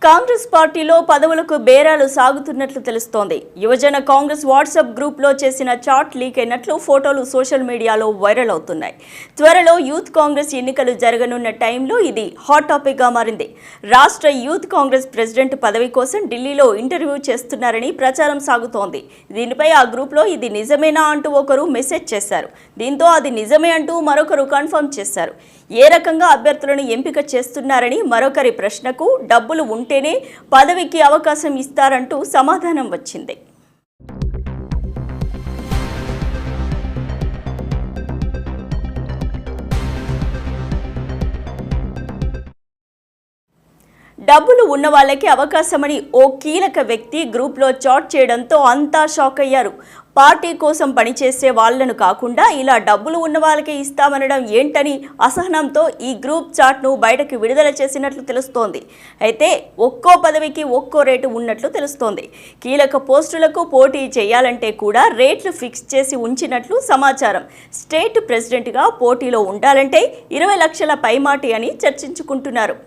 కాంగ్రెస్ పార్టీలో పదవులకు బేరాలు సాగుతున్నట్లు తెలుస్తోంది. యువజన కాంగ్రెస్ వాట్సాప్ గ్రూప్లో చేసిన చాట్ లీక్ అయినట్లు ఫోటోలు సోషల్ మీడియాలో వైరల్ అవుతున్నాయి. త్వరలో యూత్ కాంగ్రెస్ ఎన్నికలు జరగనున్న టైంలో ఇది హాట్ టాపిక్గా మారింది. రాష్ట్ర యూత్ కాంగ్రెస్ ప్రెసిడెంట్ పదవి కోసం ఢిల్లీలో ఇంటర్వ్యూ చేస్తున్నారని ప్రచారం సాగుతోంది. దీనిపై ఆ గ్రూప్లో ఇది నిజమేనా అంటూ ఒకరు మెసేజ్ చేశారు. దీంతో అది నిజమే అంటూ మరొకరు కన్ఫర్మ్ చేశారు. ఏ రకంగా అభ్యర్థులను ఎంపిక చేస్తున్నారని మరొకరి ప్రశ్నకు డబ్బులు ఉంటేనే పదవికి అవకాశం ఇస్తారంటూ సమాధానం వచ్చింది. డబ్బులు ఉన్న వాళ్ళకి అవకాశమని ఓ కీలక వ్యక్తి గ్రూప్లో చాట్ చేయడంతో అంతా షాక్ అయ్యారు. పార్టీ కోసం పనిచేసే వాళ్లను కాకుండా ఇలా డబ్బులు ఉన్న వాళ్ళకే ఇస్తామనడం ఏంటని అసహనంతో ఈ గ్రూప్ చాట్ను బయటకు విడుదల చేసినట్లు తెలుస్తోంది. అయితే ఒక్కో పదవికి ఒక్కో రేటు ఉన్నట్లు తెలుస్తోంది. కీలక పోస్టులకు పోటీ చేయాలంటే కూడా రేట్లు ఫిక్స్ చేసి ఉంచినట్లు సమాచారం. స్టేట్ ప్రెసిడెంట్గా పోటీలో ఉండాలంటే 20 లక్షల పైమాటి అని చర్చించుకుంటున్నారు.